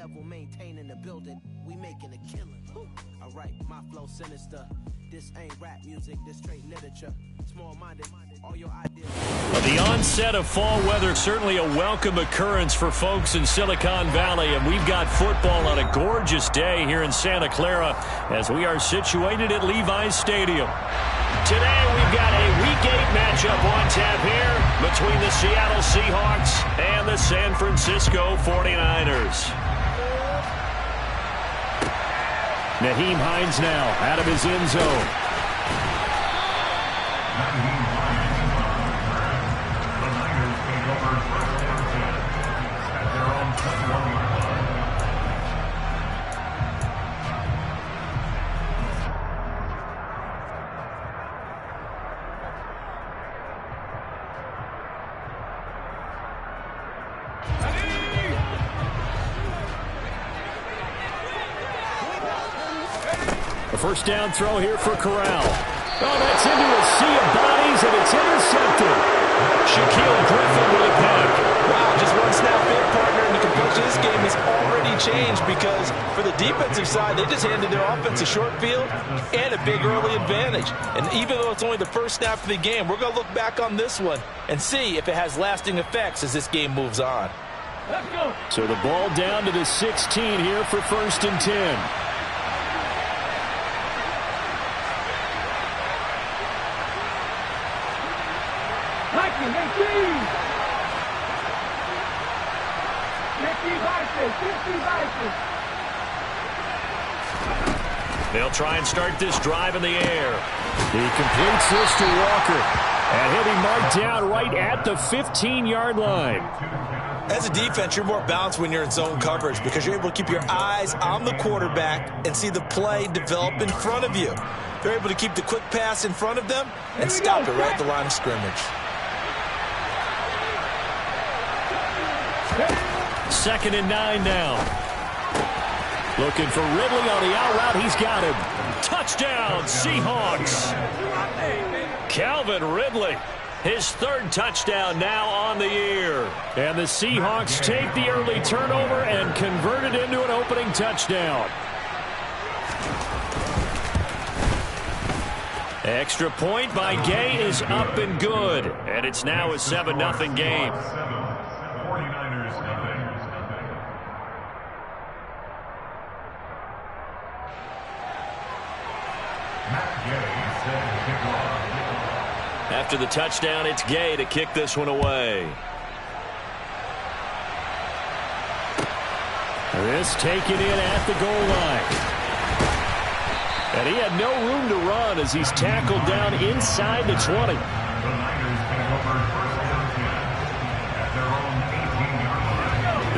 level, maintaining the building. We making a killing. All right, my flow sinister. This ain't rap music, this straight literature. Small-minded, all your ideas. Well, the onset of fall weather, certainly a welcome occurrence for folks in Silicon Valley, and we've got football on a gorgeous day here in Santa Clara as we are situated at Levi's Stadium. Today we've got a Week 8 matchup on tap here between the Seattle Seahawks and the San Francisco 49ers. Nyheim Hines now out of his end zone. A first down throw here for Corral. Oh, that's into a sea of bodies, and it's intercepted. Shaquille Griffin with a pick. Wow, just one snap in, partner, and the complexion of this game has already changed because for the defensive side, they just handed their offense a short field and a big early advantage. And even though it's only the first snap of the game, we're going to look back on this one and see if it has lasting effects as this game moves on. Let's go. So the ball down to the 16 here for 1st and 10. They'll try and start this drive in the air. He completes this to Walker. And he'll be marked down right at the 15-yard line. As a defense, you're more balanced when you're in zone coverage because you're able to keep your eyes on the quarterback and see the play develop in front of you. They're able to keep the quick pass in front of them and stop it right at the line of scrimmage. 2nd and 9 now. Looking for Ridley on the out route. He's got him. Touchdown, Seahawks. Calvin Ridley, his 3rd touchdown now on the year. And the Seahawks take the early turnover and convert it into an opening touchdown. Extra point by Gay is up and good. And it's now a 7-0 game. After the touchdown, it's Gay to kick this one away. This taken in at the goal line. And he had no room to run as he's tackled down inside the 20.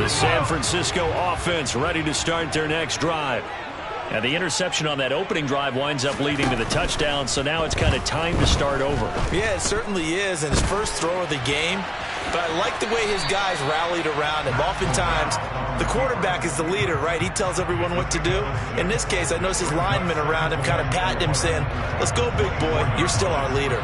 The San Francisco offense ready to start their next drive. And the interception on that opening drive winds up leading to the touchdown, so now it's kind of time to start over. Yeah, it certainly is, and his first throw of the game. But I like the way his guys rallied around him. Oftentimes, the quarterback is the leader, right? He tells everyone what to do. In this case, I noticed his linemen around him kind of patting him, saying, "Let's go, big boy. You're still our leader."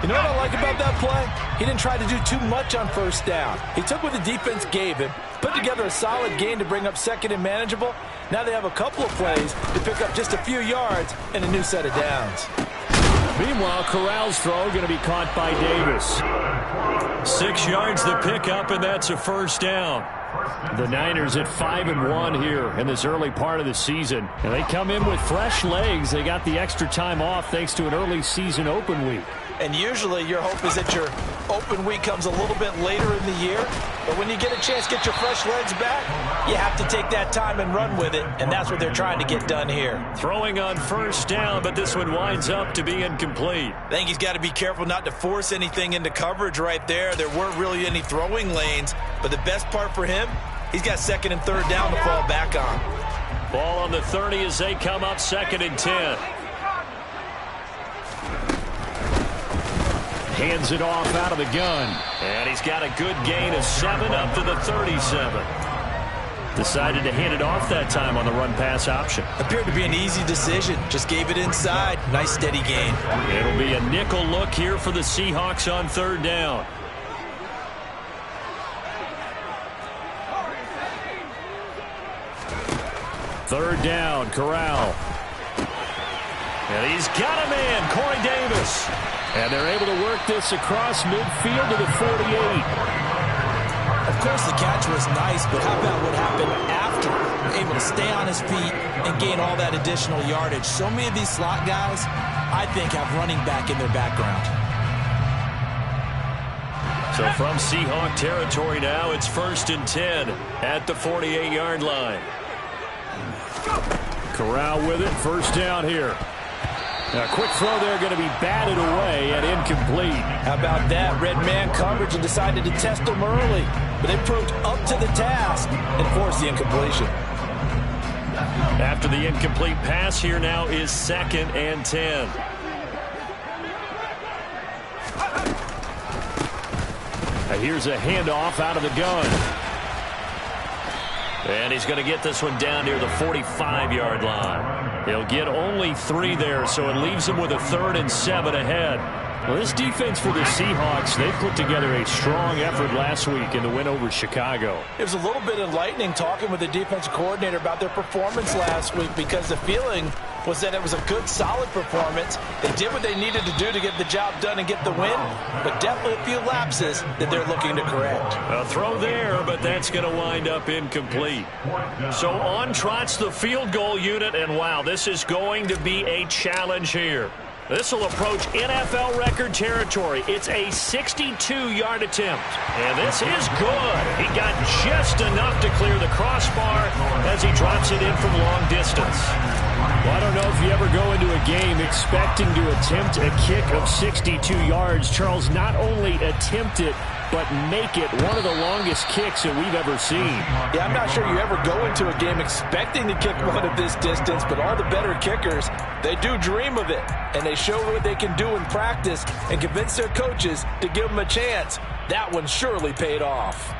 You know what I like about that play? He didn't try to do too much on first down. He took what the defense gave him, put together a solid gain to bring up 2nd and manageable. Now they have a couple of plays to pick up just a few yards and a new set of downs. Meanwhile, Corral's throw going to be caught by Davis. 6 yards the pickup, and that's a first down. The Niners at 5-1 here in this early part of the season. And they come in with fresh legs. They got the extra time off thanks to an early season open week. And usually your hope is that your open week comes a little bit later in the year. But when you get a chance to get your fresh legs back, you have to take that time and run with it. And that's what they're trying to get done here. Throwing on first down, but this one winds up to be incomplete. I think he's got to be careful not to force anything into coverage right there. There weren't really any throwing lanes. But the best part for him, he's got 2nd and 3rd down to fall back on. Ball on the 30 as they come up 2nd and 10. Hands it off out of the gun. And he's got a good gain of 7 up to the 37. Decided to hand it off that time on the run-pass option. Appeared to be an easy decision. Just gave it inside. Nice steady gain. It'll be a nickel look here for the Seahawks on 3rd down. Third down, Corral. And he's got a man, Corey Davis. And they're able to work this across midfield to the 48. Of course, the catch was nice, but how about what happened after? Able to stay on his feet and gain all that additional yardage. So many of these slot guys, I think, have running back in their background. So from Seahawk territory now, it's 1st and 10 at the 48-yard line. Corral with it, first down here. A quick throw there, going to be batted away and incomplete. How about that? Red man coverage and decided to test them early. But they proved up to the task and forced the incompletion. After the incomplete pass, here now is 2nd and 10. Now here's a handoff out of the gun. And he's going to get this one down near the 45-yard line. He'll get only 3 there, so it leaves him with a 3rd and 7 ahead. Well, this defense for the Seahawks, they put together a strong effort last week in the win over Chicago. It was a little bit enlightening talking with the defensive coordinator about their performance last week, because the feeling was that it was a good, solid performance. They did what they needed to do to get the job done and get the win, but definitely a few lapses that they're looking to correct. A throw there, but that's going to wind up incomplete. So on trots the field goal unit, and wow, this is going to be a challenge here. This will approach NFL record territory. It's a 62-yard attempt. And this is good. He got just enough to clear the crossbar as he drops it in from long distance. Well, I don't know if you ever go into a game expecting to attempt a kick of 62 yards. Charles, not only attempt it, but make it one of the longest kicks that we've ever seen. Yeah, I'm not sure you ever go into a game expecting to kick one of this distance, but all the better kickers, they do dream of it, and they show what they can do in practice and convince their coaches to give them a chance. That one surely paid off.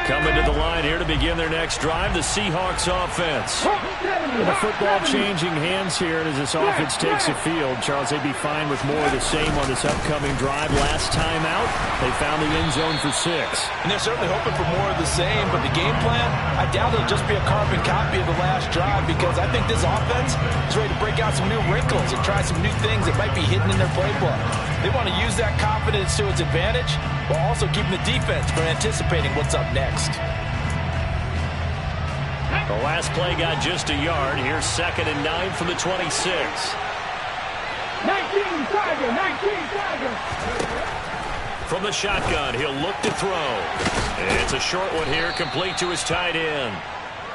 Coming to the line here to begin their next drive, the Seahawks offense. The football changing hands here, and as this offense takes the field, Charles, they'd be fine with more of the same on this upcoming drive. Last time out, they found the end zone for 6. And they're certainly hoping for more of the same, but the game plan, I doubt it'll just be a carbon copy of the last drive, because I think this offense is ready to break out some new wrinkles and try some new things that might be hidden in their playbook. They want to use that confidence to its advantage, while also keeping the defense from anticipating what's up next. The last play got just a yard. Here's 2nd and 9 from the 26. 19 Tiger. From the shotgun, he'll look to throw. It's a short one here, complete to his tight end.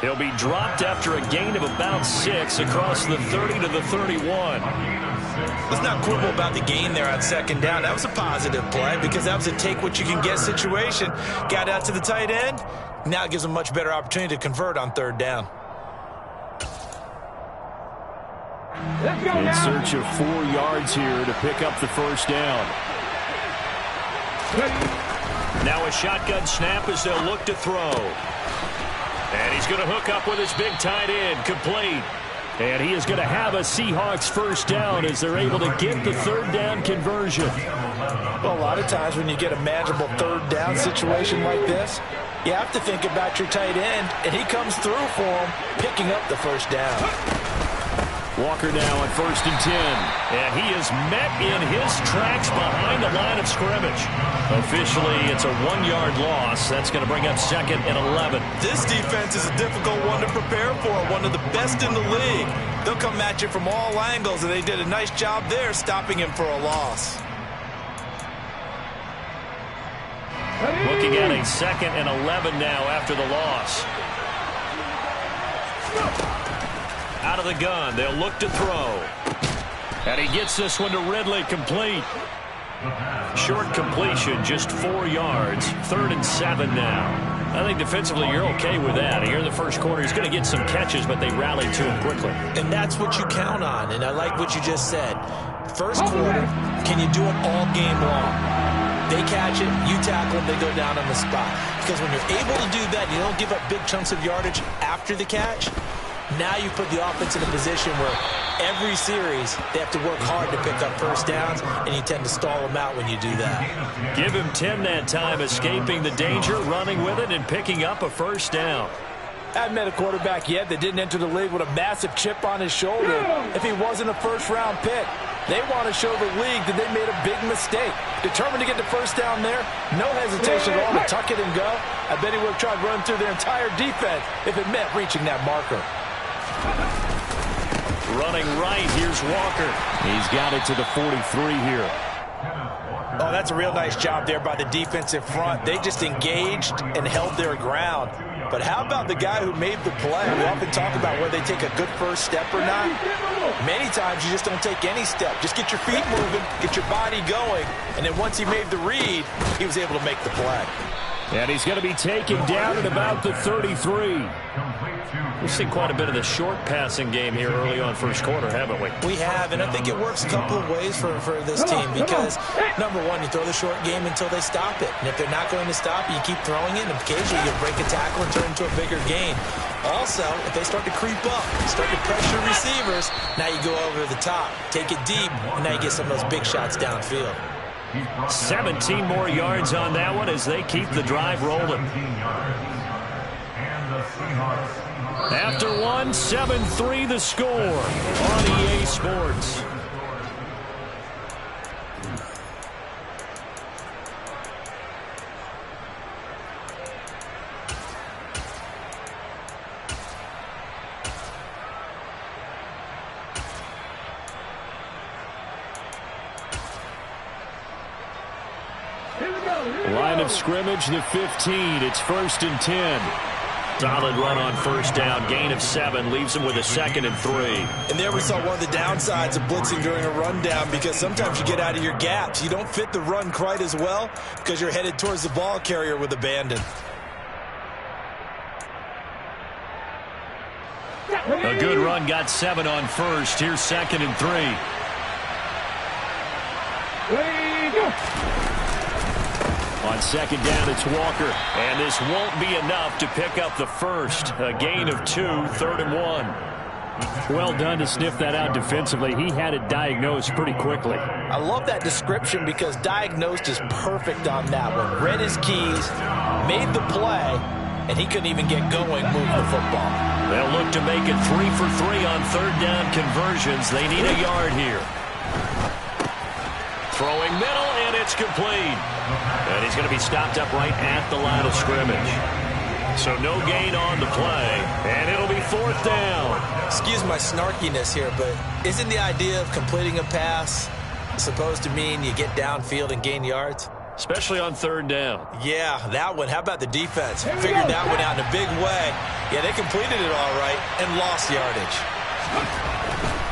He'll be dropped after a gain of about 6 across the 30 to the 31. Let's not quibble about the gain there on 2nd down. That was a positive play, because that was a take-what-you-can-get situation. Got out to the tight end. Now it gives them a much better opportunity to convert on 3rd down. In search of 4 yards here to pick up the first down. Now a shotgun snap as they'll look to throw. And he's going to hook up with his big tight end, complete. And he is going to have a Seahawks first down as they're able to get the 3rd down conversion. Well, a lot of times when you get a manageable 3rd down situation like this, you have to think about your tight end, and he comes through for him, picking up the first down. Walker now on 1st and 10. And he is met in his tracks behind the line of scrimmage. Officially, it's a 1-yard loss. That's going to bring up 2nd and 11. This defense is a difficult one to prepare for, one of the best in the league. They'll come at you from all angles, and they did a nice job there stopping him for a loss. Looking at a 2nd and 11 now after the loss. Out of the gun, they'll look to throw. And he gets this one to Ridley, complete. Short completion, just 4 yards. 3rd and 7 now. I think defensively you're okay with that. Here in the first quarter, he's going to get some catches, but they rallied to him quickly. And that's what you count on, and I like what you just said. First quarter, can you do it all game long? They catch it, you tackle them, they go down on the spot. Because when you're able to do that, you don't give up big chunks of yardage after the catch, Now you put the offense in a position where every series they have to work hard to pick up first downs, and you tend to stall them out when you do that. Give him 10 that time, escaping the danger, running with it, and picking up a first down. I haven't met a quarterback yet that didn't enter the league with a massive chip on his shoulder if he wasn't a first-round pick. They want to show the league that they made a big mistake. Determined to get the first down there, no hesitation at all to tuck it and go. I bet he would have tried running through their entire defense if it meant reaching that marker. Running right, here's Walker. He's got it to the 43 here. Oh, that's a real nice job there by the defensive front. They just engaged and held their ground. But how about the guy who made the play? We often talk about whether they take a good first step or not. Many times you just don't take any step. Just get your feet moving, get your body going, and then once he made the read, he was able to make the play. And he's going to be taken down at about the 33. We've seen quite a bit of the short passing game here early on first quarter, haven't we? We have, and I think it works a couple of ways for this team because, number one, you throw the short game until they stop it. And if they're not going to stop it, you keep throwing it, and occasionally you break a tackle and turn into a bigger gain. Also, if they start to creep up, start to pressure receivers, now you go over the top, take it deep, and now you get some of those big shots downfield. 17 more yards on that one as they keep the drive rolling. After one, 7-3 the score on EA Sports. Line of scrimmage, the 15. It's 1st and 10. Solid run on first down. Gain of 7 leaves him with a 2nd and 3. And there we saw one of the downsides of blitzing during a rundown because sometimes you get out of your gaps. You don't fit the run quite as well because you're headed towards the ball carrier with abandon. A good run, got 7 on first. Here's 2nd and 3. On 2nd down, it's Walker. And this won't be enough to pick up the first. A gain of 2, 3rd and 1. Well done to sniff that out defensively. He had it diagnosed pretty quickly. I love that description because diagnosed is perfect on that one. Read his keys, made the play, and he couldn't even get going moving the football. They'll look to make it 3 for 3 on 3rd down conversions. They need a yard here. Throwing middle, and it's complete. And he's going to be stopped up right at the line of scrimmage. So no gain on the play, and it'll be 4th down. Excuse my snarkiness here, but isn't the idea of completing a pass supposed to mean you get downfield and gain yards? Especially on 3rd down. Yeah, that one. How about the defense? Figured that one out in a big way. Yeah, they completed it all right and lost yardage.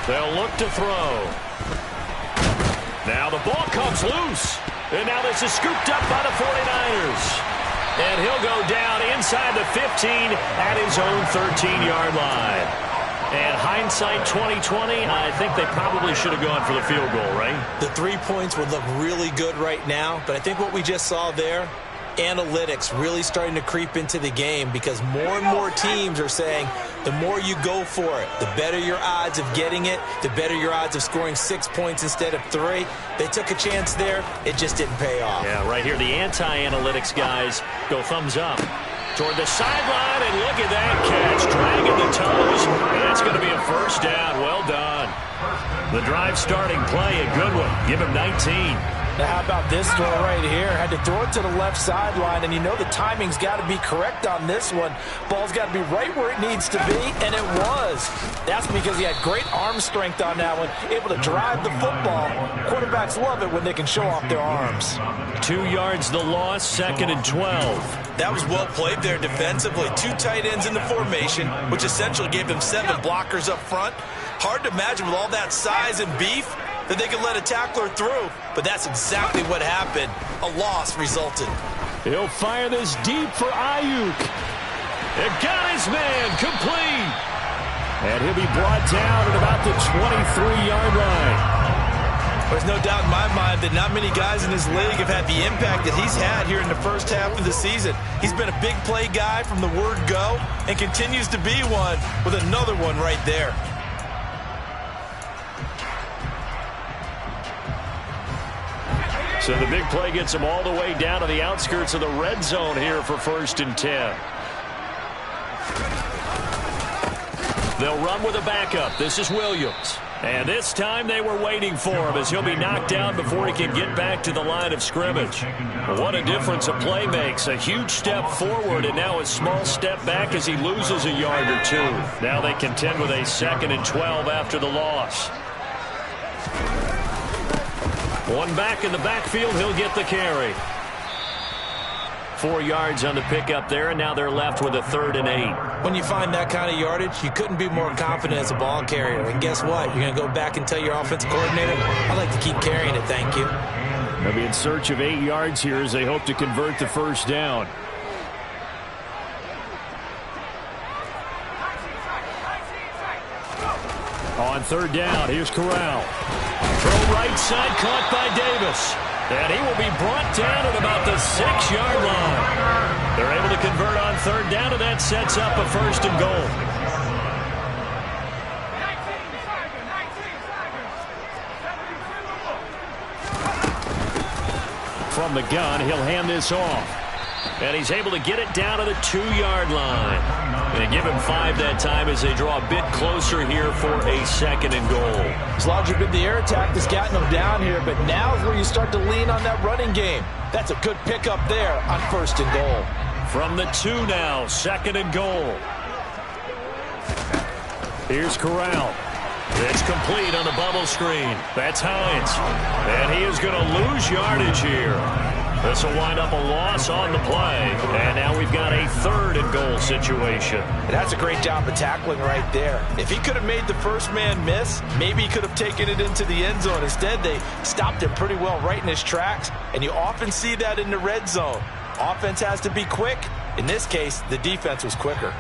They'll look to throw. Now the ball comes loose. And now this is scooped up by the 49ers. And he'll go down inside the 15 at his own 13-yard line. And hindsight 2020, I think they probably should have gone for the field goal, right? The 3 points would look really good right now, but I think what we just saw there, analytics really starting to creep into the game because more and more teams are saying the more you go for it, the better your odds of getting it, the better your odds of scoring 6 points instead of 3. They took a chance there. It just didn't pay off. Yeah, right here, the anti-analytics guys go thumbs up. Toward the sideline, and look at that catch. Dragging the toes, and it's going to be a 1st down. Well done. The drive starting play, a good one. Give him 19. Now, how about this throw right here? Had to throw it to the left sideline, and you know the timing's got to be correct on this one. Ball's got to be right where it needs to be, and it was. That's because he had great arm strength on that one, able to drive the football. Quarterbacks love it when they can show off their arms. 2 yards the loss, 2nd and 12. That was well played there defensively. 2 tight ends in the formation, which essentially gave them 7 blockers up front. Hard to imagine with all that size and beef that they could let a tackler through, but that's exactly what happened. A loss resulted. He'll fire this deep for Ayuk. It got his man complete. And he'll be brought down at about the 23-yard line. There's no doubt in my mind that not many guys in this league have had the impact that he's had here in the first half of the season. He's been a big play guy from the word go and continues to be one with another one right there. So the big play gets him all the way down to the outskirts of the red zone here for 1st and 10. They'll run with a backup. This is Williams. And this time they were waiting for him as he'll be knocked down before he can get back to the line of scrimmage. What a difference a play makes. A huge step forward and now a small step back as he loses a yard or two. Now they contend with a 2nd and 12 after the loss. One back in the backfield, he'll get the carry. 4 yards on the pickup there, and now they're left with a 3rd and 8. When you find that kind of yardage, you couldn't be more confident as a ball carrier. And guess what? You're going to go back and tell your offensive coordinator, I'd like to keep carrying it, thank you. They'll be in search of 8 yards here as they hope to convert the 1st down. On 3rd down, here's Corral. Throw right side, caught by Davis. And he will be brought down at about the 6-yard line. They're able to convert on 3rd down, and that sets up a 1st and goal. From the gun, he'll hand this off. And he's able to get it down to the 2-yard line. They give him 5 that time as they draw a bit closer here for a 2nd and goal. It's largely been the air attack that's gotten them down here, but now is where you start to lean on that running game. That's a good pickup there on 1st and goal. From the 2 now, 2nd and goal. Here's Corral. It's complete on the bubble screen. That's Hines. And he is going to lose yardage here. This will wind up a loss on the play. And now we've got a 3rd and goal situation. That's a great job of tackling right there. If he could have made the first man miss, maybe he could have taken it into the end zone. Instead, they stopped him pretty well right in his tracks. And you often see that in the red zone. Offense has to be quick. In this case, the defense was quicker.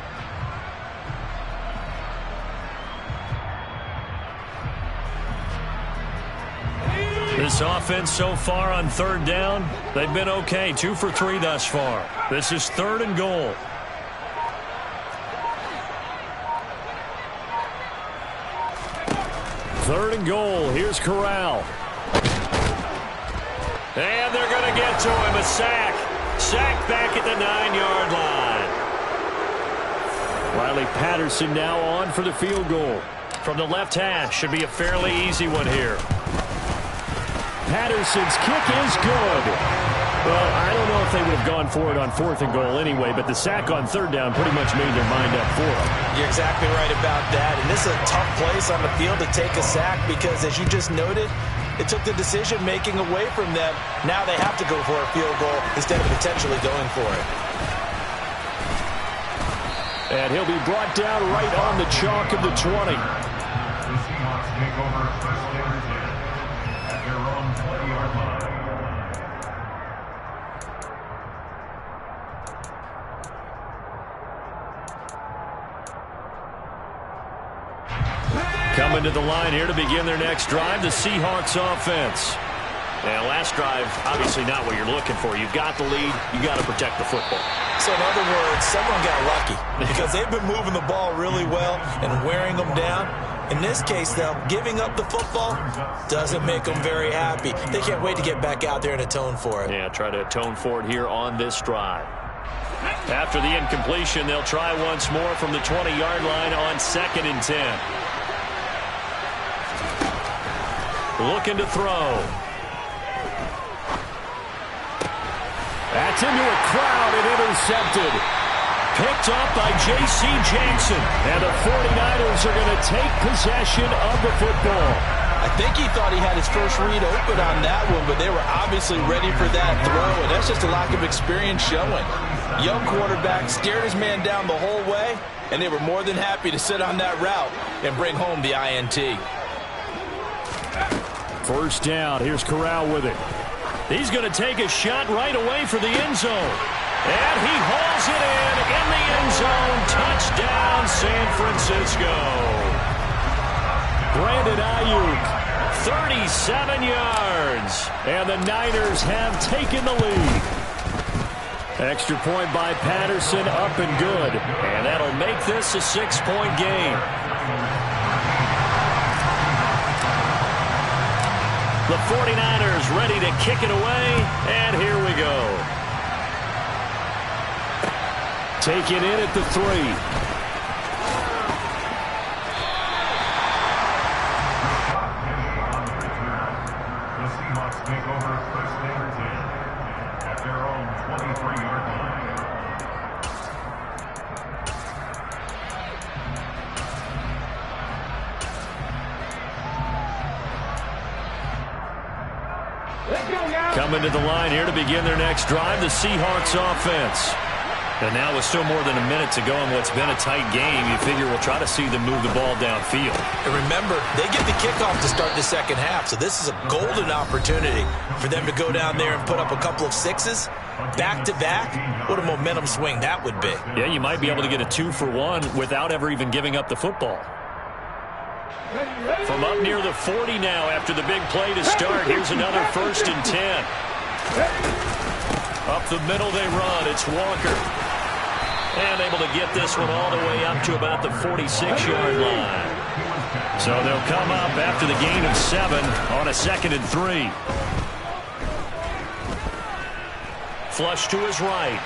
This offense so far on 3rd down, they've been okay. 2 for 3 thus far. This is 3rd and goal. Third and goal. Here's Corral. And they're going to get to him. A sack. Sack back at the 9-yard line. Riley Patterson now on for the field goal. From the left hash. Should be a fairly easy one here. Patterson's kick is good. Well, I don't know if they would have gone for it on 4th and goal anyway, but the sack on 3rd down pretty much made their mind up for it. You're exactly right about that. And this is a tough place on the field to take a sack because, as you just noted, it took the decision-making away from them. Now they have to go for a field goal instead of potentially going for it. And he'll be brought down right on the chalk of the 20. The Seahawks take over special teams at their own 20-yard line. Coming to the line here to begin their next drive, the Seahawks offense. And last drive, obviously not what you're looking for. You've got the lead. You've got to protect the football. So in other words, someone got lucky because they've been moving the ball really well and wearing them down. In this case, though, giving up the football doesn't make them very happy. They can't wait to get back out there and atone for it. Yeah, try to atone for it here on this drive. After the incompletion, they'll try once more from the 20-yard line on 2nd and 10. Looking to throw. That's into a crowd and intercepted. Picked up by J.C. Jackson. And the 49ers are going to take possession of the football. I think he thought he had his first read open on that one, but they were obviously ready for that throw, and that's just a lack of experience showing. Young quarterback stared his man down the whole way, and they were more than happy to sit on that route and bring home the INT. First down. Here's Corral with it. He's going to take a shot right away for the end zone. And he hauls it in the end zone. Touchdown, San Francisco. Brandon Ayuk, 37 yards. And the Niners have taken the lead. Extra point by Patterson, up and good. And that'll make this a 6-point game. The 49ers ready to kick it away, and here we go. Take it in at the 3. The Seahawks take over first and 10 at their own 23-yard line. Coming to the line here to begin their next drive, the Seahawks offense. And now with still more than a minute to go in what's been a tight game, you figure we'll try to see them move the ball downfield. And remember, they get the kickoff to start the second half, so this is a golden opportunity for them to go down there and put up a couple of sixes back-to-back. What a momentum swing that would be. Yeah, you might be able to get a 2-for-1 without ever even giving up the football. From up near the 40 now after the big play to start. Here's another 1st and 10. Up the middle they run. It's Walker. And able to get this one all the way up to about the 46-yard line. So they'll come up after the gain of 7 on a 2nd and 3. Flush to his right.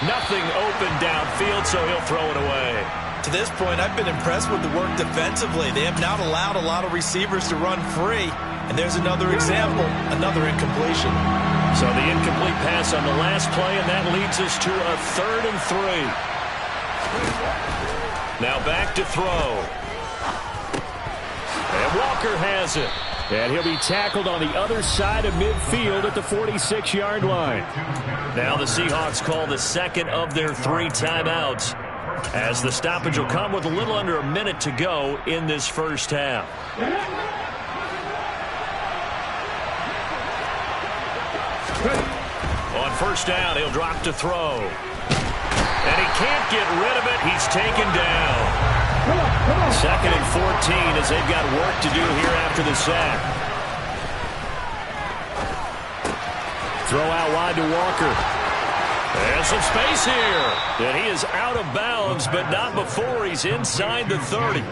Nothing open downfield, so he'll throw it away. To this point, I've been impressed with the work defensively. They have not allowed a lot of receivers to run free. And there's another example, another incompletion. So the incomplete pass on the last play, and that leads us to a 3rd and 3. Now back to throw. And Walker has it. And he'll be tackled on the other side of midfield at the 46-yard line. Now the Seahawks call the 2nd of their 3 timeouts, as the stoppage will come with a little under a minute to go in this first half. On first down, he'll drop to throw. And he can't get rid of it. He's taken down. 2nd and 14 as they've got work to do here after the sack. Throw out wide to Walker. There's some space here. And he is out of bounds, but not before he's inside the 30.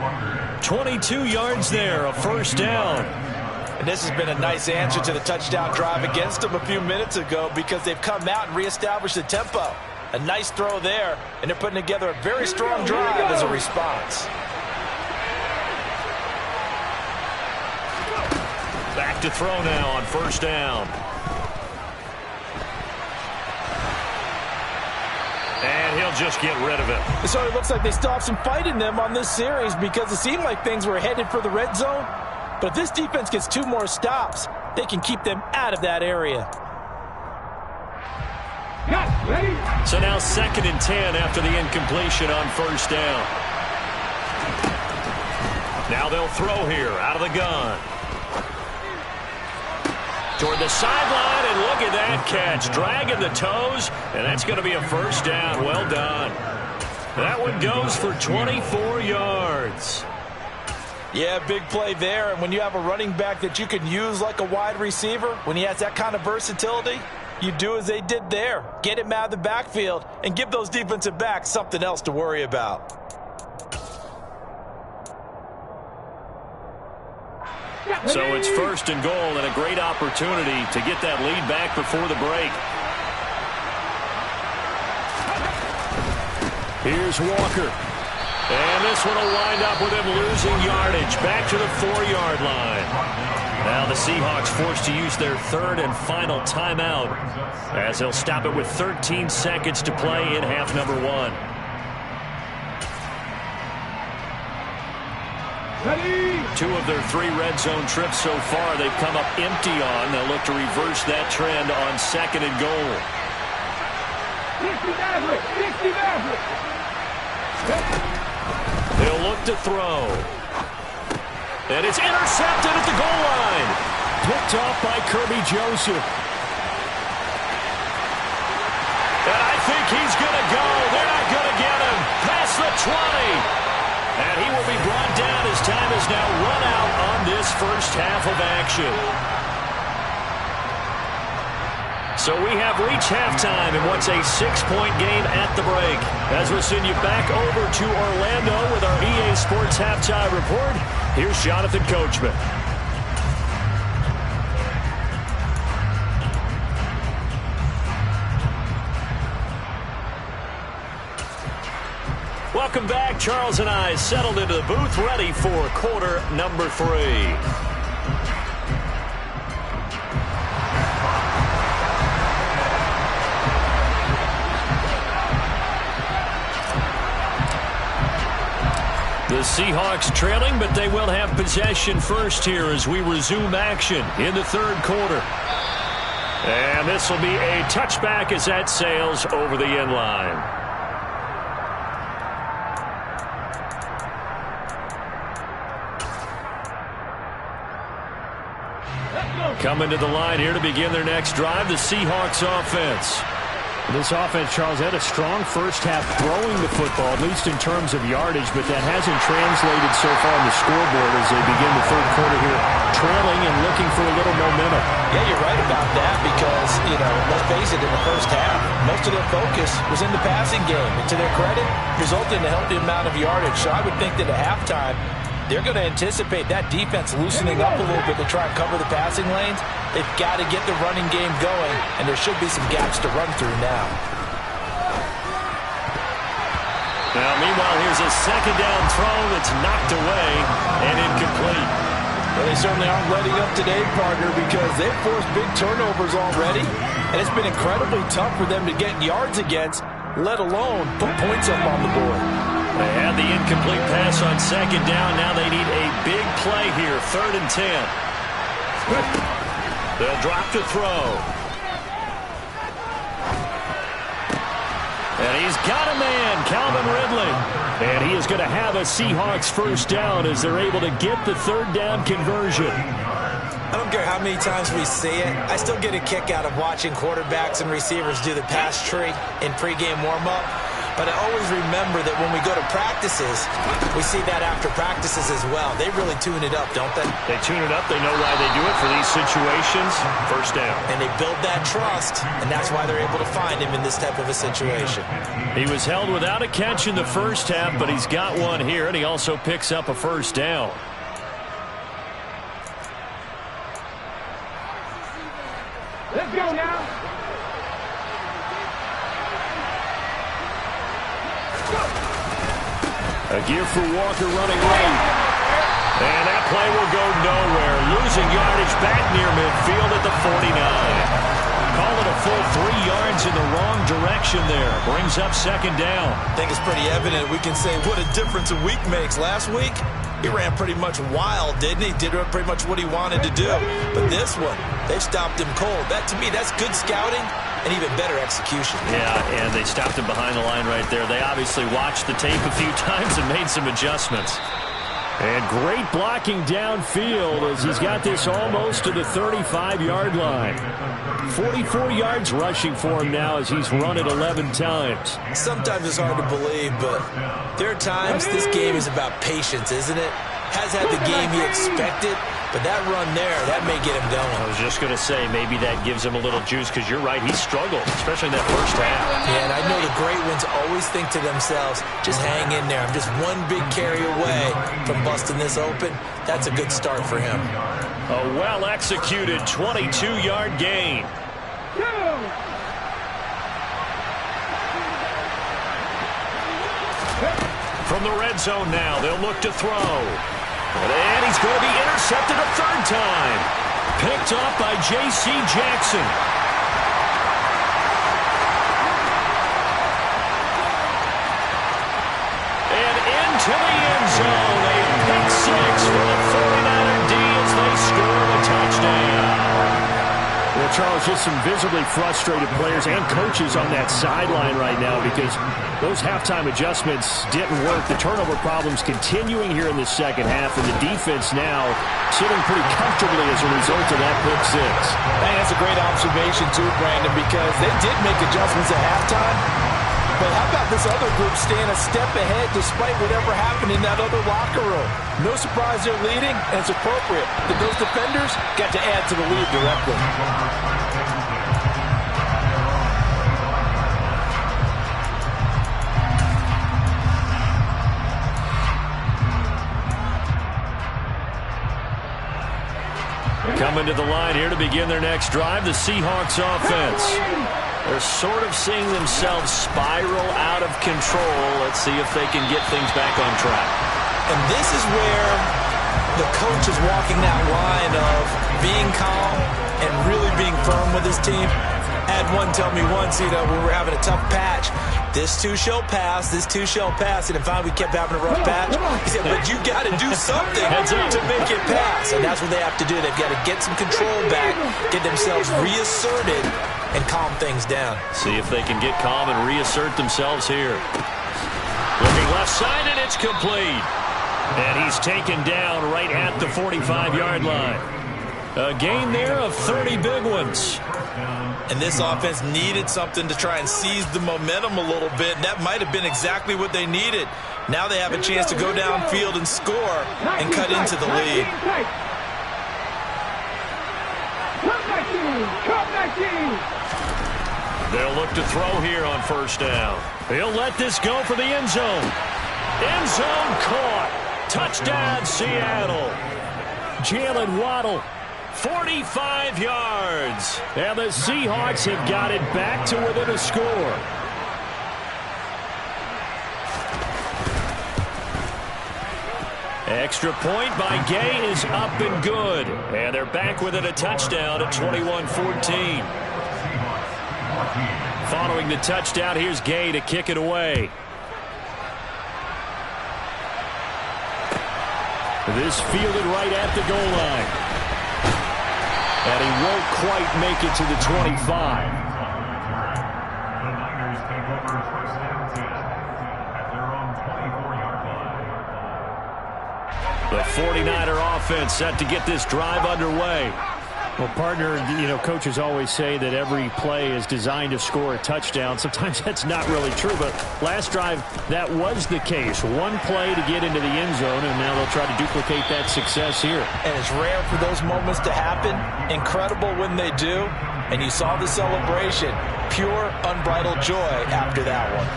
22 yards there, a 1st down. And this has been a nice answer to the touchdown drive against them a few minutes ago, because they've come out and reestablished the tempo. A nice throw there, and they're putting together a very strong drive as a response. Back to throw now on 1st down. And he'll just get rid of it. So it looks like they still have some fight in them on this series, because it seemed like things were headed for the red zone. But if this defense gets 2 more stops, they can keep them out of that area. So now 2nd and 10 after the incompletion on 1st down. Now they'll throw here out of the gun. Toward the sideline, and look at that catch. Dragging the toes, and that's going to be a 1st down. Well done. That one goes for 24 yards. Yeah, big play there. And when you have a running back that you can use like a wide receiver, when he has that kind of versatility, you do as they did there. Get him out of the backfield and give those defensive backs something else to worry about. So it's 1st and goal, and a great opportunity to get that lead back before the break. Here's Walker. And this one will wind up with him losing yardage back to the 4-yard line. Now the Seahawks forced to use their 3rd and final timeout, as they'll stop it with 13 seconds to play in half number 1. Two of their 3 red zone trips so far they've come up empty on. They'll look to reverse that trend on 2nd and goal. They'll look to throw. And it's intercepted at the goal line. Picked off by Kirby Joseph. And I think he's going to go. They're not going to get him. Past the 20. And he will be brought down as time is now run out on this first half of action. So we have reached halftime in what's a 6-point game at the break. As we'll send you back over to Orlando with our EA Sports Halftime Report, here's Jonathan Coachman. Welcome back. Charles and I settled into the booth, ready for quarter number 3. The Seahawks trailing, but they will have possession first here as we resume action in the third quarter. And this will be a touchback as that sails over the end line. Coming to the line here to begin their next drive, the Seahawks offense. This offense, Charles, had a strong first half throwing the football, at least in terms of yardage, but that hasn't translated so far on the scoreboard as they begin the third quarter here, trailing and looking for a little momentum. Yeah, you're right about that because, let's face it, in the first half, most of their focus was in the passing game. And to their credit, resulted in a healthy amount of yardage. So I would think that at halftime, they're going to anticipate that defense loosening up a little bit to try and cover the passing lanes. They've got to get the running game going, and there should be some gaps to run through now. Now, meanwhile, here's a second down throw that's knocked away and incomplete. Well, they certainly aren't letting up today, partner, because they've forced big turnovers already, and it's been incredibly tough for them to get yards against, let alone put points up on the board. They had the incomplete pass on second down. Now they need a big play here, 3rd and 10. They'll drop to throw. And he's got a man, Calvin Ridley. And he is going to have a Seahawks first down as they're able to get the 3rd down conversion. I don't care how many times we see it. I still get a kick out of watching quarterbacks and receivers do the pass tree in pregame warm-up. But I always remember that when we go to practices, we see that after practices as well. They really tune it up, don't they? They tune it up. They know why they do it for these situations. First down. And they build that trust, and that's why they're able to find him in this type of a situation. He was held without a catch in the first half, but he's got one here, and he also picks up a first down. Let's go now. A gear for Walker running right. And that play will go nowhere. Losing yardage back near midfield at the 49. Call it a full 3 yards in the wrong direction there. Brings up second down. I think it's pretty evident. We can say what a difference a week makes. Last week, he ran pretty much wild, didn't he? Did pretty much what he wanted to do. But this one, they've stopped him cold. That, to me, that's good scouting. And even better execution. Yeah, and they stopped him behind the line right there. They obviously watched the tape a few times and made some adjustments. And great blocking downfield as he's got this almost to the 35-yard line. 44 yards rushing for him now as he's run it 11 times. Sometimes it's hard to believe, but there are times this game is about patience, isn't it? Has had the game he expected, but that run there, that may get him going. I was just going to say, maybe that gives him a little juice because you're right, he struggled, especially in that first half. Yeah, and I know the great ones always think to themselves, just hang in there. I'm just one big carry away from busting this open. That's a good start for him. A well-executed 22-yard gain. From the red zone now, they'll look to throw. And he's going to be intercepted a 3rd time. Picked off by J.C. Jackson. And into the end zone. A pick 6 for the 49er D as they score the touchdown. Well, Charles, just some visibly frustrated players and coaches on that sideline right now because those halftime adjustments didn't work. The turnover problems continuing here in the second half, and the defense now sitting pretty comfortably as a result of that pick 6. Man, that's a great observation too, Brandon, because they did make adjustments at halftime, but how about this other group staying a step ahead despite whatever happened in that other locker room? No surprise they're leading, and it's appropriate that those defenders got to add to the lead directly. Coming to the line here to begin their next drive, the Seahawks offense. They're sort of seeing themselves spiral out of control. Let's see if they can get things back on track. And this is where the coach is walking that line of being calm and really being firm with his team. I had one tell me once, when we were having a tough patch, this too shall pass, this too shall pass. And if we kept having a rough patch, he said, but you got to do something to make it pass. And that's what they have to do. They've got to get some control back, get themselves reasserted, and calm things down. See if they can get calm and reassert themselves here. Looking left side, and it's complete. And he's taken down right at the 45-yard line. A gain there of 30 big ones. And this offense needed something to try and seize the momentum a little bit. And that might have been exactly what they needed. Now they have a chance to go downfield and score and cut into the lead. They'll look to throw here on first down. He'll let this go for the end zone. End zone caught. Touchdown, Seattle. Jalen Waddle, 45 yards. And the Seahawks have got it back to within a score. Extra point by Gay is up and good. And they're back within a touchdown at 21-14. Following the touchdown, here's Gay to kick it away. This fielded right at the goal line. And he won't quite make it to the 25. The Niners take over first and 10 at their own 24-yard line. The 49er offense set to get this drive underway. Well, partner, coaches always say that every play is designed to score a touchdown. Sometimes that's not really true, but last drive, that was the case. One play to get into the end zone, and now they'll try to duplicate that success here. And it's rare for those moments to happen. Incredible when they do. And you saw the celebration. Pure, unbridled joy after that one.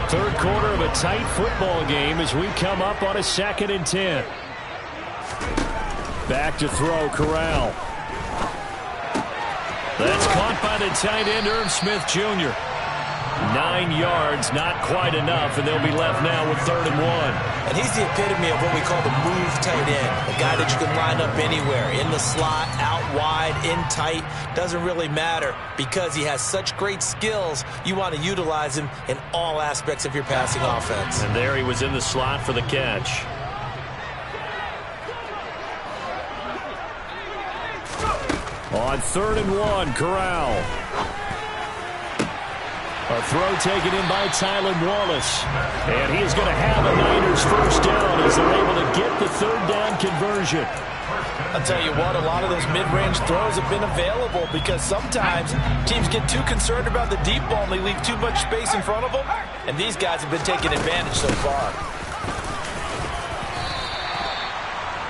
Third quarter of a tight football game as we come up on a 2nd and 10. Back to throw, Corral. That's caught by the tight end, Irv Smith Jr. 9 yards, not quite enough, and they'll be left now with 3rd and 1. And he's the epitome of what we call the move tight end. A guy that you can line up anywhere, in the slot, out wide, in tight. Doesn't really matter because he has such great skills. You want to utilize him in all aspects of your passing offense. And there he was in the slot for the catch. On 3rd and 1, Corral. A throw taken in by Tylan Wallace. And he is going to have a Niners first down as they're able to get the 3rd down conversion. I'll tell you what, a lot of those mid-range throws have been available because sometimes teams get too concerned about the deep ball and they leave too much space in front of them. And these guys have been taking advantage so far.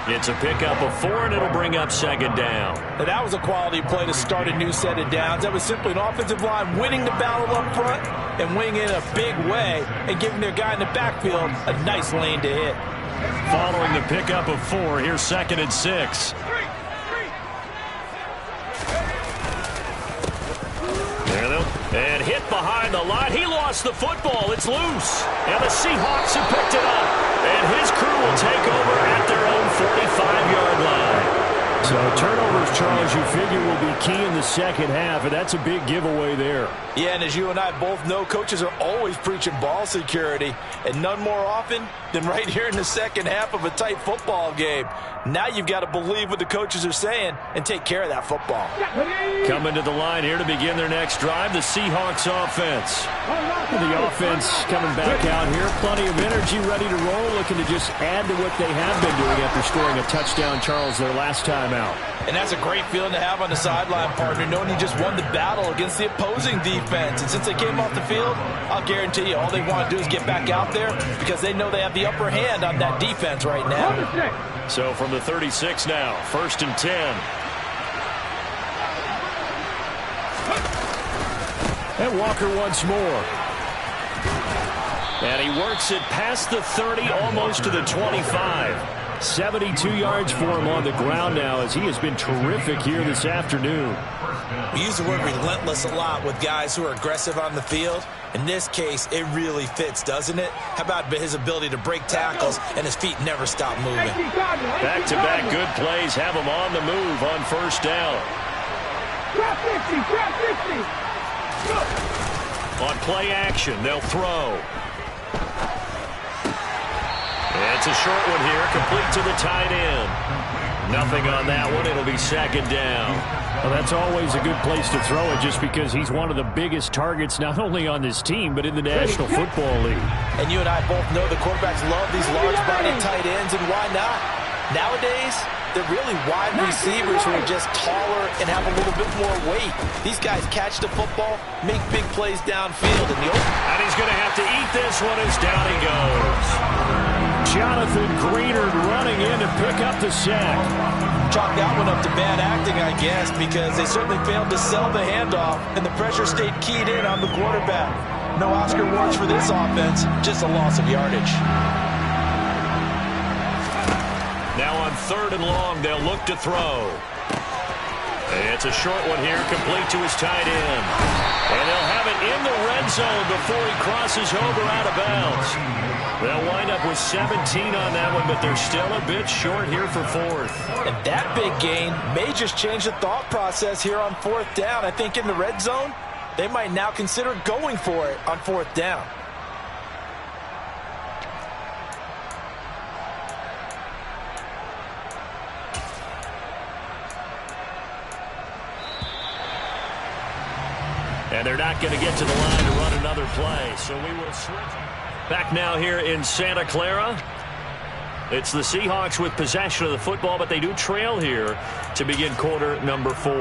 It's a pickup of 4, and it'll bring up 2nd down. And that was a quality play to start a new set of downs. That was simply an offensive line winning the battle up front and winning in a big way and giving their guy in the backfield a nice lane to hit. Following the pickup of 4, here's 2nd and 6. And hit behind the line. He lost the football. It's loose. And the Seahawks have picked it up. And his crew will take over at their own 45-yard line. So turnovers, Charles, you figure will be key in the second half, and that's a big giveaway there. Yeah, and as you and I both know, coaches are always preaching ball security, and none more often than right here in the second half of a tight football game. Now you've got to believe what the coaches are saying and take care of that football. Coming to the line here to begin their next drive, the Seahawks offense. The offense coming back out here, plenty of energy, ready to roll, looking to just add to what they have been doing after scoring a touchdown, Charles, their last time timeout. And that's a great feeling to have on the sideline, partner, knowing you just won the battle against the opposing defense. And since they came off the field, I'll guarantee you all they want to do is get back out there because they know they have the upper hand on that defense right now. So from the 36 now, 1st and 10. And Walker once more. And he works it past the 30, almost to the 25. 72 yards for him on the ground now as he has been terrific here this afternoon. We use the word relentless a lot with guys who are aggressive on the field. In this case, it really fits, doesn't it? How about his ability to break tackles and his feet never stop moving? Back-to-back good plays have him on the move on 1st down. On play action, they'll throw. It's a short one here, complete to the tight end. Nothing on that one. It'll be 2nd down. Well, that's always a good place to throw it just because he's one of the biggest targets not only on this team but in the National Football League. And you and I both know the quarterbacks love these large-bodied tight ends, and why not? Nowadays, they're really wide receivers who are just taller and have a little bit more weight. These guys catch the football, make big plays downfield. And he's going to have to eat this one as down he goes. Jonathan Greenard running in to pick up the sack. Chalk that one up to bad acting, I guess, because they certainly failed to sell the handoff, and the pressure stayed keyed in on the quarterback. No Oscar awards for this offense, just a loss of yardage. Now on 3rd and long, they'll look to throw. It's a short one here, complete to his tight end. And they'll have it in the red zone before he crosses over out of bounds. They'll wind up with 17 on that one, but they're still a bit short here for 4th. And that big gain may just change the thought process here on 4th down. I think in the red zone, they might now consider going for it on 4th down. And they're not going to get to the line to run another play, so we will switch. Back now here in Santa Clara. It's the Seahawks with possession of the football, but they do trail here to begin quarter number 4.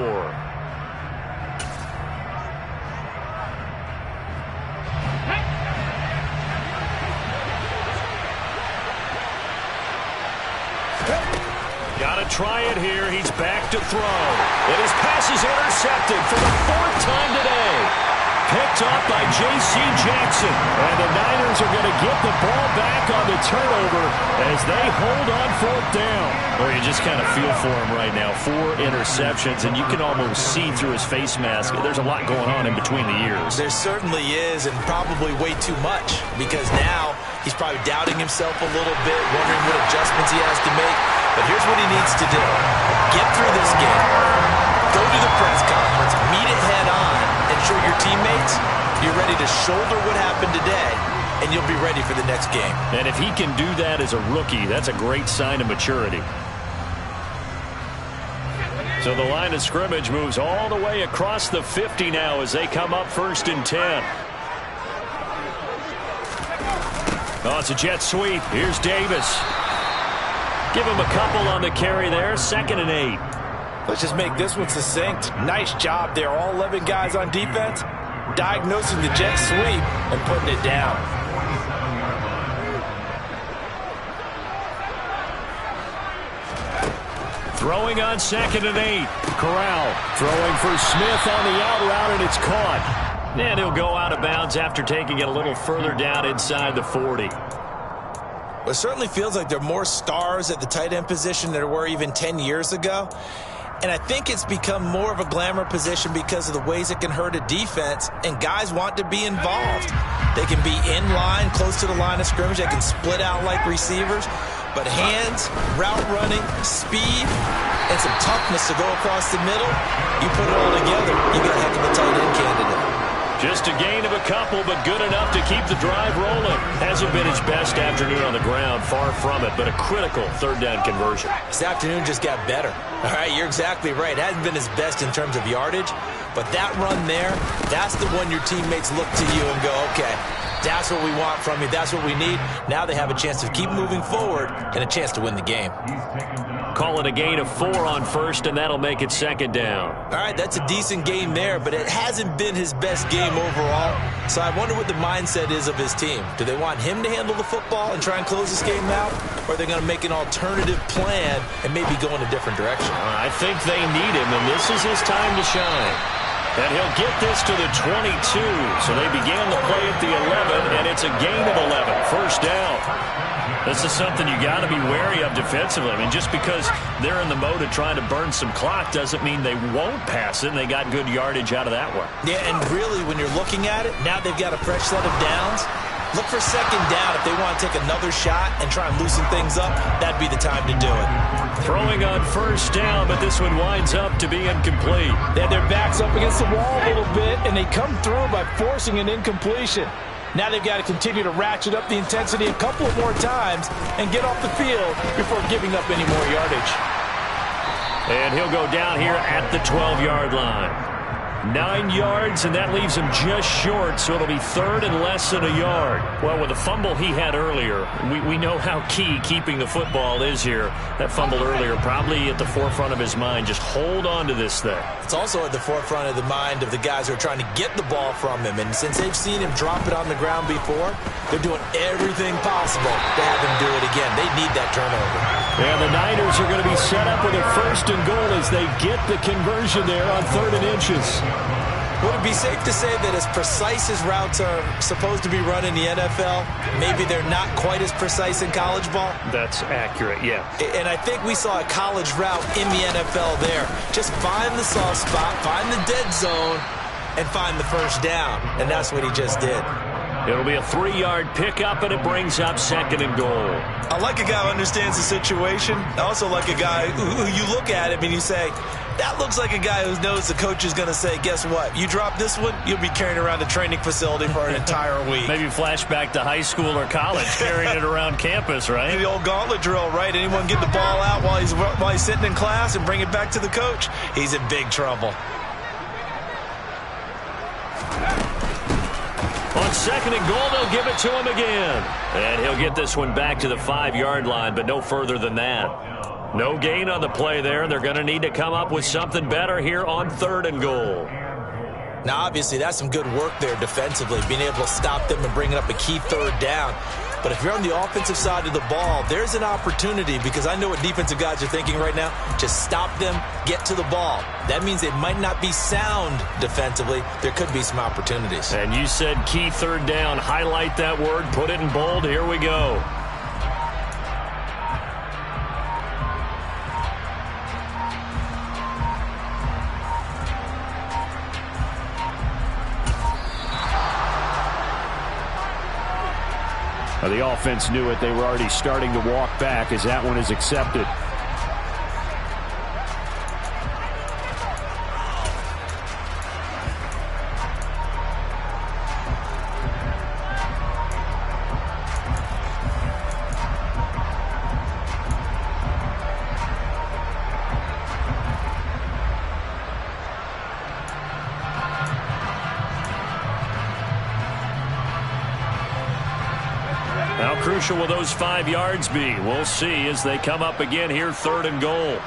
Got to try it here. He's back to throw. And his pass is intercepted for the 4th time today. Picked up by J.C. Jackson. And the Niners are going to get the ball back on the turnover as they hold on 4th down. Well, you just kind of feel for him right now. 4 interceptions, and you can almost see through his face mask. There's a lot going on in between the ears. There certainly is, and probably way too much, because now he's probably doubting himself a little bit, wondering what adjustments he has to make. But here's what he needs to do. Get through this game. Go to the press conference. Meet it head on. And show your teammates you're ready to shoulder what happened today, and you'll be ready for the next game. And if he can do that as a rookie, that's a great sign of maturity. So the line of scrimmage moves all the way across the 50 now as they come up 1st and 10. Oh, it's a jet sweep. Here's Davis. Give him a couple on the carry there. 2nd and 8. Let's just make this one succinct. Nice job there. All 11 guys on defense diagnosing the jet sweep and putting it down. Throwing on 2nd and 8. Corral throwing for Smith on the out route, and it's caught. And he'll go out of bounds after taking it a little further down inside the 40. Well, it certainly feels like there are more stars at the tight end position than there were even 10 years ago. And I think it's become more of a glamour position because of the ways it can hurt a defense, and guys want to be involved. They can be in line, close to the line of scrimmage. They can split out like receivers. But hands, route running, speed, and some toughness to go across the middle, you put it all together, you got a heck of a tight end candidate. Just a gain of a couple, but good enough to keep the drive rolling. Hasn't been his best afternoon on the ground, far from it, but a critical 3rd down conversion. This afternoon just got better. All right, you're exactly right. It hasn't been his best in terms of yardage, but that run there, that's the one your teammates look to you and go, okay, that's what we want from you. That's what we need. Now they have a chance to keep moving forward and a chance to win the game. call it a gain of 4 on first, and that'll make it second down. All right, that's a decent game there, but it hasn't been his best game overall. So I wonder what the mindset is of his team. Do they want him to handle the football and try and close this game out? Or are they going to make an alternative plan and maybe go in a different direction? I think they need him, and this is his time to shine. And he'll get this to the 22. So they began the play at the 11, and it's a gain of 11. First down. This is something you got to be wary of defensively. I mean, just because they're in the mode of trying to burn some clock doesn't mean they won't pass it, and they got good yardage out of that one. Yeah, and really, when you're looking at it, now they've got a fresh set of downs. Look for second down if they want to take another shot and try and loosen things up. That'd be the time to do it. Throwing on first down, but this one winds up to be incomplete. They had their backs up against the wall a little bit, and they come through by forcing an incompletion. Now they've got to continue to ratchet up the intensity a couple of more times and get off the field before giving up any more yardage. And he'll go down here at the 12-yard line. 9 yards, and that leaves him just short, so it'll be third and less than a yard. Well, with the fumble he had earlier, we know how key keeping the football is here. That fumble earlier probably at the forefront of his mind. Just hold on to this thing. It's also at the forefront of the mind of the guys who are trying to get the ball from him. And since they've seen him drop it on the ground before, they're doing everything possible to have him do it again. They need that turnover. And the Niners are going to be set up with a first and goal as they get the conversion there on 3rd and inches. Would it be safe to say that as precise as routes are supposed to be run in the NFL, maybe they're not quite as precise in college ball? That's accurate, yeah. And I think we saw a college route in the NFL there. Just find the soft spot, find the dead zone, and find the first down. And that's what he just did. It'll be a 3-yard pickup, and it brings up 2nd and goal. I like a guy who understands the situation. I also like a guy who you look at him and you say, that looks like a guy who knows the coach is going to say, guess what? You drop this one, you'll be carrying around a training facility for an entire week. Maybe flashback to high school or college, carrying it around campus, right? The old gauntlet drill, right? Anyone get the ball out while he's sitting in class and bring it back to the coach? He's in big trouble. On 2nd and goal, they'll give it to him again. And he'll get this one back to the 5-yard line, but no further than that. No gain on the play there. They're going to need to come up with something better here on 3rd and goal. Now, obviously, that's some good work there defensively, being able to stop them and bringing up a key 3rd down. But if you're on the offensive side of the ball, there's an opportunity, because I know what defensive guys are thinking right now. Just stop them, get to the ball. That means they might not be sound defensively. There could be some opportunities. And you said key 3rd down. Highlight that word. Put it in bold. Here we go. The offense knew it. They were already starting to walk back as that one is accepted. How crucial will those 5 yards be? We'll see as they come up again here, 3rd and goal.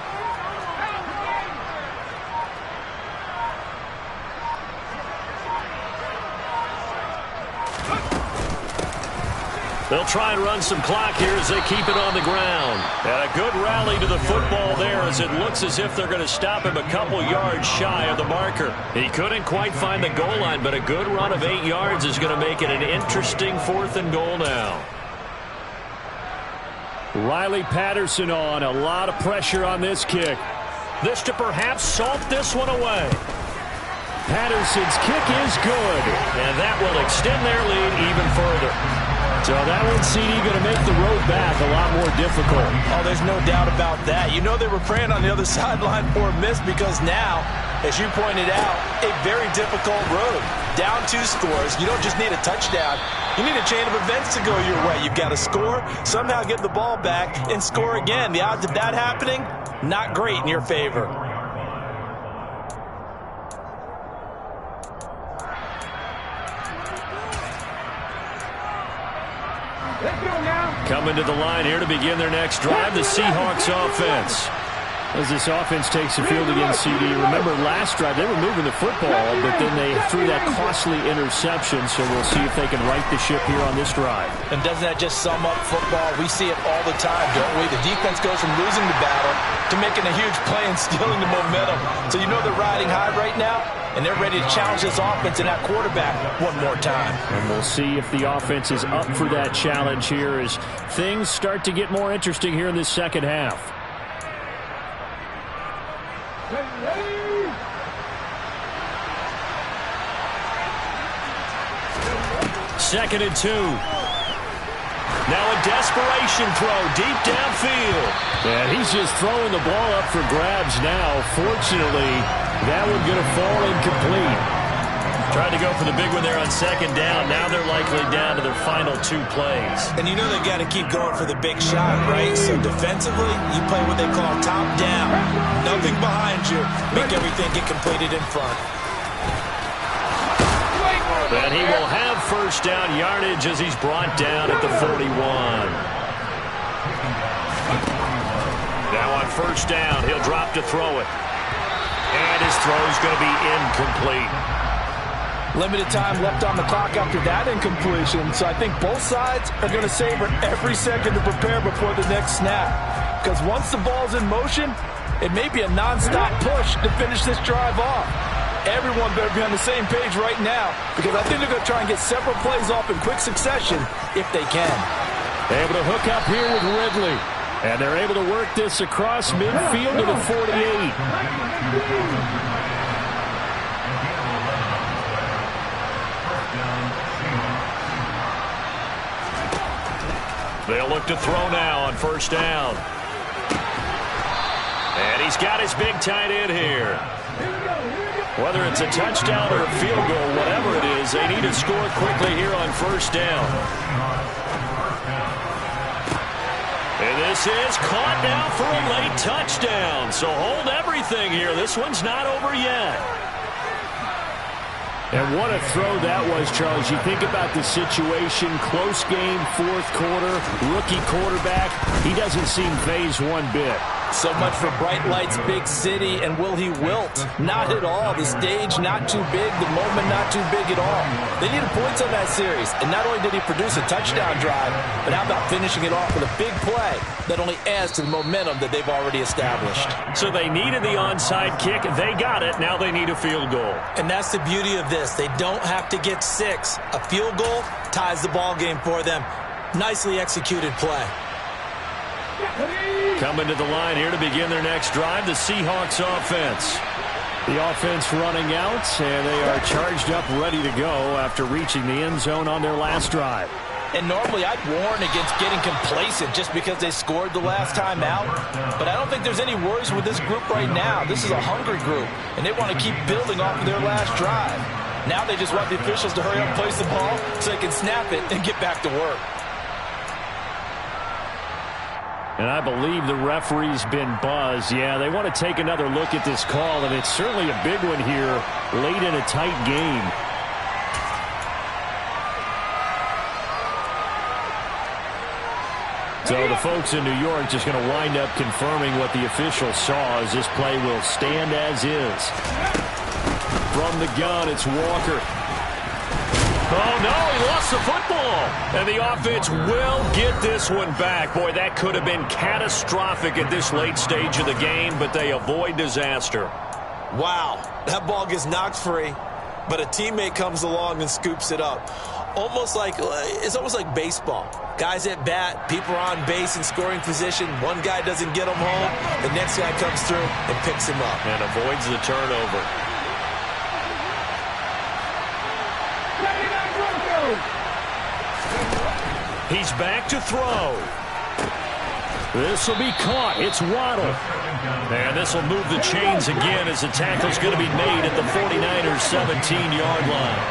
They'll try and run some clock here as they keep it on the ground. And a good rally to the football there as it looks as if they're going to stop him a couple yards shy of the marker. He couldn't quite find the goal line, but a good run of 8 yards is going to make it an interesting 4th and goal now. Riley Patterson on. A lot of pressure on this kick. This to perhaps salt this one away. Patterson's kick is good. And that will extend their lead even further. So that one, CD, going to make the road back a lot more difficult. Oh, there's no doubt about that. You know they were praying on the other sideline for a miss, because now, as you pointed out, a very difficult road. Down 2 scores. You don't just need a touchdown. You need a chain of events to go your way. You've got to score, somehow get the ball back, and score again. The odds of that happening, not great in your favor. Let's go now. Coming to the line here to begin their next drive, the Seahawks offense. As this offense takes the field against CD, remember last drive they were moving the football, but then they threw that costly interception, so we'll see if they can right the ship here on this drive. And doesn't that just sum up football? We see it all the time, don't we? The defense goes from losing the battle to making a huge play and stealing the momentum. So you know they're riding high right now, and they're ready to challenge this offense and that quarterback one more time. And we'll see if the offense is up for that challenge here as things start to get more interesting here in this second half. Second and 2. Now a desperation throw deep downfield. And he's just throwing the ball up for grabs now. Fortunately, that one going to fall incomplete. Tried to go for the big one there on second down. Now they're likely down to their final 2 plays. And you know they got to keep going for the big shot, right? So defensively, you play what they call top down. Nothing behind you. Make everything get completed in front. And he will have first down yardage as he's brought down at the 41. Now on first down, he'll drop to throw it. And his throw is going to be incomplete. Limited time left on the clock after that incompletion, so I think both sides are going to savor every second to prepare before the next snap. Because once the ball's in motion, it may be a nonstop push to finish this drive off. Everyone better be on the same page right now, because I think they're going to try and get several plays off in quick succession if they can. Able to hook up here with Ridley. And they're able to work this across midfield to the 48. They'll look to throw now on first down. And he's got his big tight end here. Whether it's a touchdown or a field goal, whatever it is, they need to score quickly here on first down. And this is caught now for a late touchdown. So hold everything here. This one's not over yet. And what a throw that was, Charles. You think about the situation, close game, fourth quarter, rookie quarterback. He doesn't seem phased one bit. So much for bright lights, big city, and will he wilt? Not at all. The stage not too big, the moment not too big at all. They needed points on that series, and not only did he produce a touchdown drive, but how about finishing it off with a big play that only adds to the momentum that they've already established. So they needed the onside kick. They got it. Now they need a field goal. And that's the beauty of this. They don't have to get 6. A field goal ties the ball game for them. Nicely executed play. Coming to the line here to begin their next drive, the Seahawks offense. The offense running out, and they are charged up, ready to go after reaching the end zone on their last drive. And normally I'd warn against getting complacent just because they scored the last time out. But I don't think there's any worries with this group right now. This is a hungry group, and they want to keep building off of their last drive. Now they just want the officials to hurry up and place the ball so they can snap it and get back to work. And I believe the referee's been buzzed. Yeah, they want to take another look at this call, and it's certainly a big one here late in a tight game. So the folks in New York just going to wind up confirming what the official saw as this play will stand as is. From the gun, it's Walker. Oh, no, he lost the football. And the offense will get this one back. Boy, that could have been catastrophic at this late stage of the game, but they avoid disaster. Wow, that ball gets knocked free, but a teammate comes along and scoops it up. It's almost like baseball. Guys at bat, people are on base in scoring position. One guy doesn't get him home. The next guy comes through and picks him up. And avoids the turnover. He's back to throw. This will be caught. It's Waddle. And this will move the chains again as the tackle's going to be made at the 49ers' 17-yard line.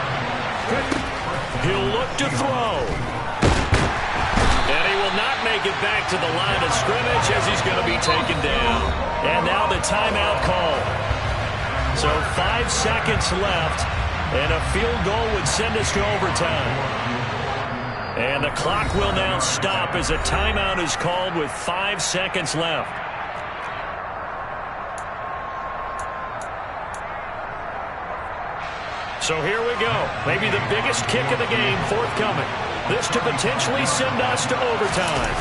He'll look to throw. And he will not make it back to the line of scrimmage as he's going to be taken down. And now the timeout call. So 5 seconds left, and a field goal would send us to overtime. And the clock will now stop as a timeout is called with 5 seconds left. So here we go. Maybe the biggest kick of the game forthcoming. This to potentially send us to overtime.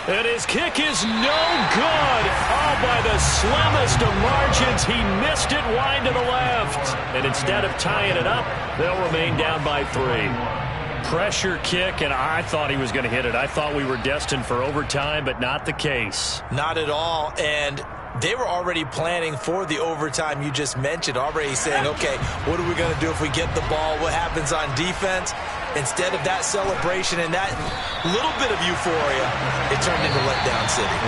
And his kick is no good. Oh, by the slimmest of margins, he missed it wide to the left. And instead of tying it up, they'll remain down by 3. Pressure kick, and I thought he was going to hit it. I thought we were destined for overtime, but not the case. Not at all, and they were already planning for the overtime you just mentioned, already saying, okay, what are we going to do if we get the ball? What happens on defense? Instead of that celebration and that little bit of euphoria, it turned into letdown city.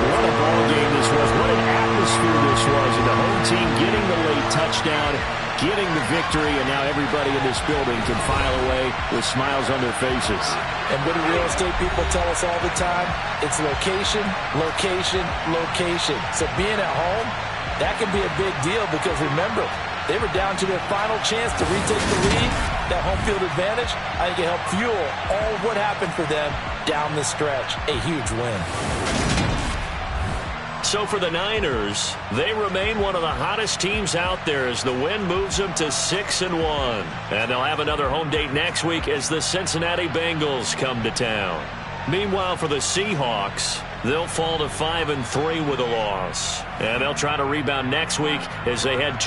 What a ball game this was. What an atmosphere this was. And the home team getting the late touchdown, getting the victory, and now everybody in this building can file away with smiles on their faces. And what do real estate people tell us all the time? It's location, location, location. So being at home, that can be a big deal because remember, they were down to their final chance to retake the lead. That home field advantage, I think it helped fuel all of what happened for them down the stretch. A huge win. So for the Niners, they remain one of the hottest teams out there as the win moves them to 6-1. And they'll have another home date next week as the Cincinnati Bengals come to town. Meanwhile, for the Seahawks, they'll fall to 5-3 with a loss. And they'll try to rebound next week as they head to